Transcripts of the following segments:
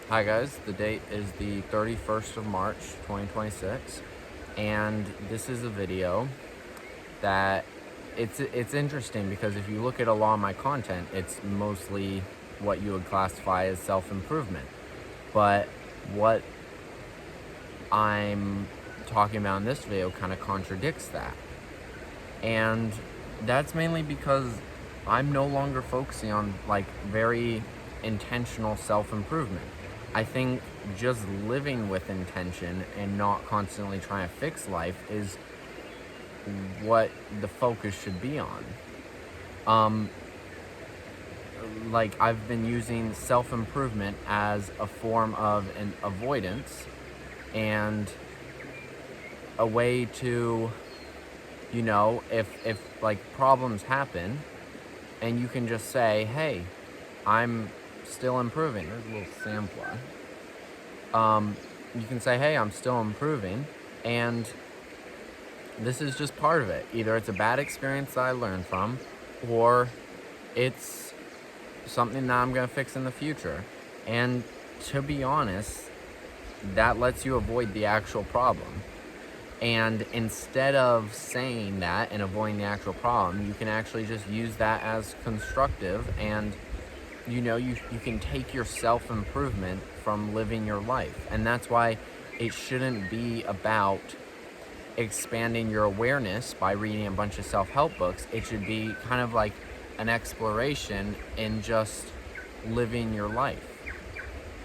Hi guys, the date is the 31st of March 2026, and this is a video that it's interesting because if you look at a lot of my content, it's mostly what you would classify as self-improvement. But what I'm talking about in this video kind of contradicts that. And that's mainly because I'm no longer focusing on like very intentional self-improvement. I think just living with intention and not constantly trying to fix life is what the focus should be on. Um, like I've been using self-improvement as a form of an avoidance and a way to, if like problems happen and you can just say, hey, I'm still improving. There's a little sandfly. You can say, hey, I'm still improving, and this is just part of it. Either it's a bad experience that I learned from, or it's something that I'm going to fix in the future. And to be honest, that lets you avoid the actual problem. And instead of saying that and avoiding the actual problem, you can actually just use that as constructive, and you can take your self-improvement from living your life. And that's why it shouldn't be about expanding your awareness by reading a bunch of self-help books. It should be kind of like an exploration in just living your life,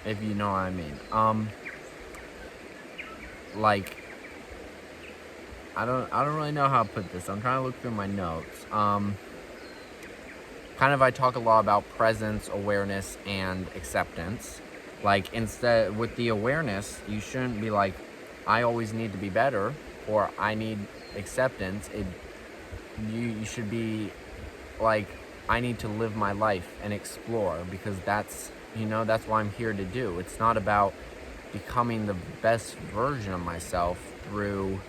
if you know what I mean. Like I don't really know how to put this. I'm trying to look through my notes. Kind of I talk a lot about presence, awareness, and acceptance. Like instead with the awareness, you shouldn't be like, I always need to be better, or I need acceptance. You should be like, I need to live my life and explore, because that's that's what I'm here to do. It's not about becoming the best version of myself through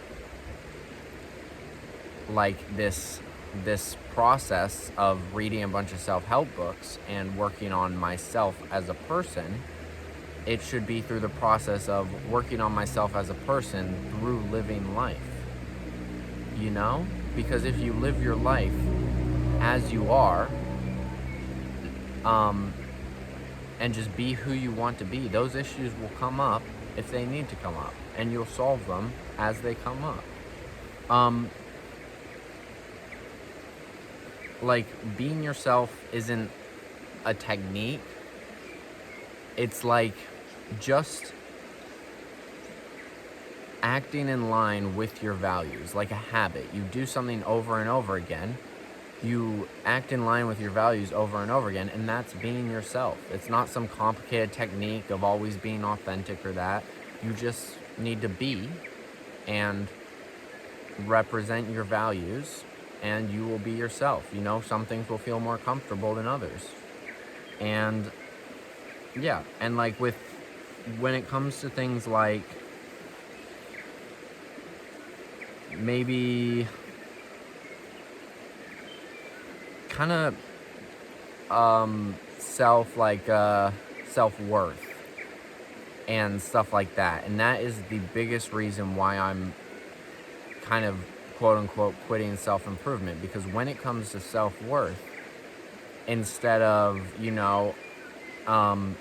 like this process of reading a bunch of self-help books and working on myself as a person. It should be through the process of working on myself as a person through living life, because if you live your life as you are, and just be who you want to be, those issues will come up if they need to come up, and you'll solve them as they come up. Like being yourself isn't a technique. It's like just acting in line with your values, like a habit. You do something over and over again. You act in line with your values over and over again, and that's being yourself. It's not some complicated technique of always being authentic or that. You just need to be and represent your values, and you will be yourself. Some things will feel more comfortable than others. And yeah, and like when it comes to things like maybe kind of self-worth and stuff like that. And that is the biggest reason why I'm kind of quote unquote quitting self-improvement, because when it comes to self-worth, instead of I'm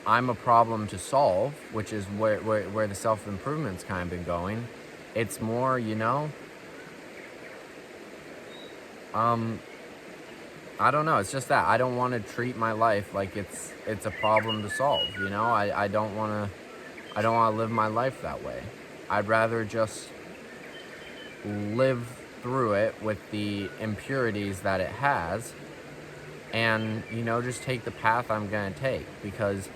a problem to solve, which is where the self-improvement's kind of been going, it's more I don't know, it's just that I don't want to treat my life like it's a problem to solve. I don't want to live my life that way. I'd rather just live through it with the impurities that it has, and just take the path I'm gonna take, because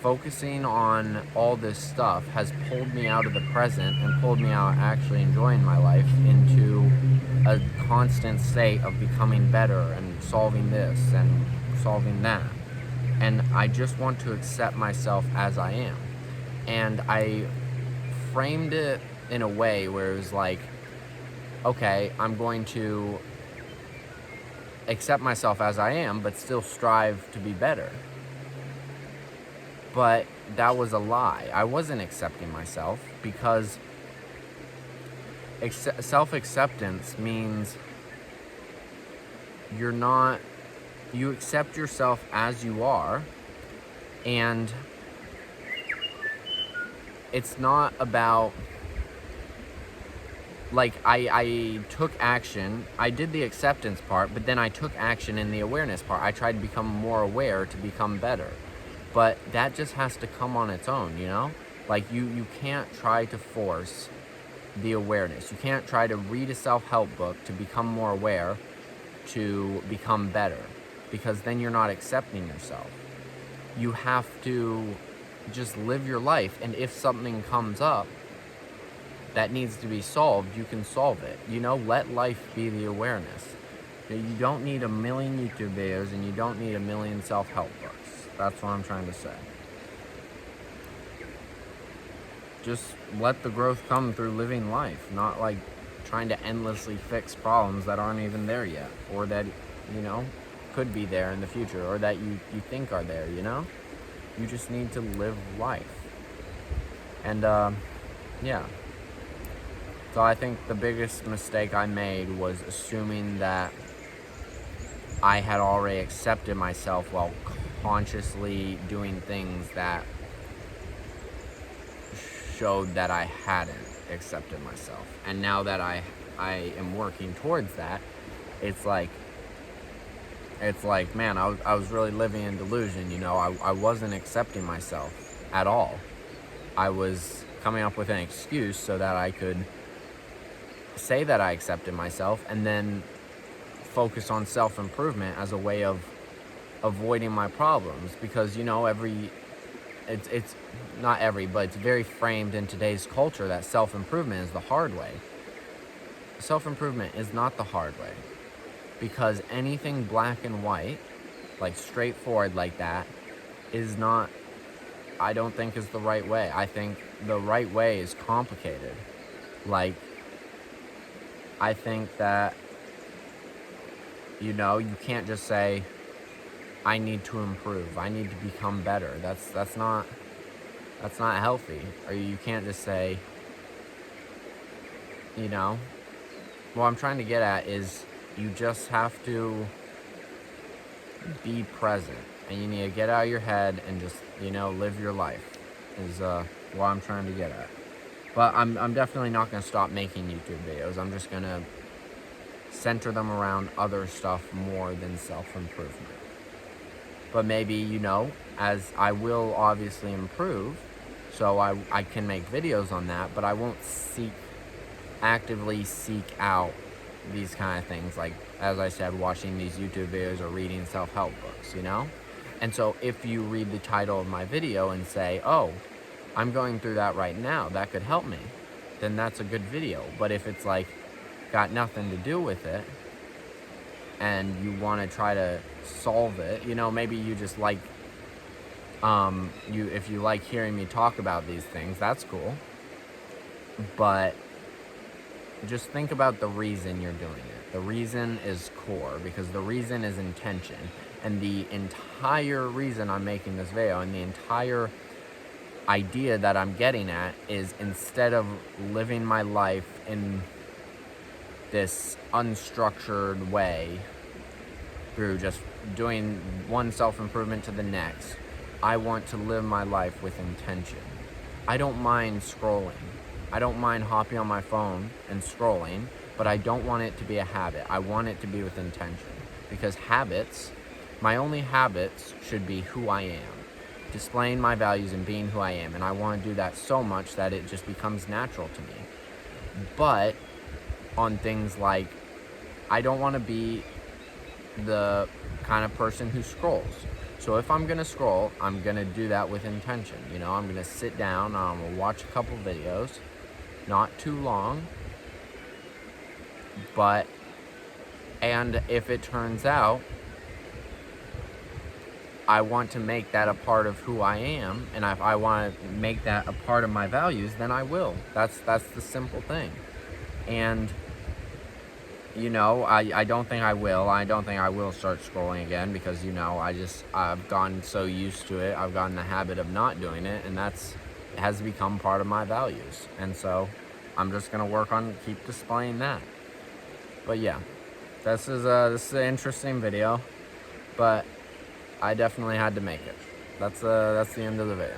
focusing on all this stuff has pulled me out of the present and pulled me out actually enjoying my life into a constant state of becoming better and solving this and solving that. And I just want to accept myself as I am. And I framed it in a way where it was like, okay, I'm going to accept myself as I am, but still strive to be better. But that was a lie. I wasn't accepting myself, because self-acceptance means you accept yourself as you are, and it's not about, like, I took action. I did the acceptance part, but then I took action in the awareness part. I tried to become more aware to become better. But that just has to come on its own, you know? Like, you can't try to force the awareness. You can't try to read a self-help book to become more aware, to become better, because then you're not accepting yourself. You have to just live your life, and if something comes up that needs to be solved, you can solve it. You know, let life be the awareness. You don't need a million YouTube videos, and you don't need a million self-help books. That's what I'm trying to say. Just let the growth come through living life, not like trying to endlessly fix problems that aren't even there yet, or that, you know, could be there in the future, or that you think are there, you know? You just need to live life. And, yeah. So I think the biggest mistake I made was assuming that I had already accepted myself while consciously doing things that showed that I hadn't accepted myself. And now that I am working towards that, it's like, man, I was really living in delusion, you know? I wasn't accepting myself at all. I was coming up with an excuse so that I could say that I accepted myself, and then focus on self-improvement as a way of avoiding my problems. Because, you know, it's not every, but it's very framed in today's culture that self-improvement is the hard way. Self-improvement is not the hard way, because anything black and white, like straightforward like that, is not, I don't think, is the right way. I think the right way is complicated. Like, I think that, you know, you can't just say, I need to improve, I need to become better. That's not healthy. Or you can't just say, you know, what I'm trying to get at is, you just have to be present, and you need to get out of your head and just, you know, live your life, is what I'm trying to get at. But I'm definitely not going to stop making YouTube videos. I'm just going to center them around other stuff more than self-improvement. But maybe, you know, as I will obviously improve, so I can make videos on that, but I won't actively seek out these kind of things, like, as I said, watching these YouTube videos or reading self-help books, you know? And so if you read the title of my video and say, oh, I'm going through that right now, that could help me, then that's a good video. But if it's like got nothing to do with it, and you want to try to solve it, you know, maybe you just like, if you like hearing me talk about these things, that's cool. But just think about the reason you're doing it. The reason is core, because the reason is intention. And the entire reason I'm making this video, and the entire idea that I'm getting at, is instead of living my life in this unstructured way through just doing one self-improvement to the next, I want to live my life with intention. I don't mind scrolling. I don't mind hopping on my phone and scrolling, but I don't want it to be a habit. I want it to be with intention. Because habits, my only habits should be who I am, displaying my values and being who I am. And I want to do that so much that it just becomes natural to me. But on things like, I don't want to be the kind of person who scrolls. So if I'm going to scroll, I'm going to do that with intention. You know, I'm going to sit down, I'm going to watch a couple videos, not too long, and if it turns out I want to make that a part of who I am, and if I want to make that a part of my values, then I will. That's the simple thing. And you know, I don't think I will. I don't think I will start scrolling again because, you know, I've gotten so used to it. I've gotten the habit of not doing it, and it has become part of my values. And so I'm just going to work on keep displaying that. But yeah, this is an interesting video, but I definitely had to make it. That's the end of the video.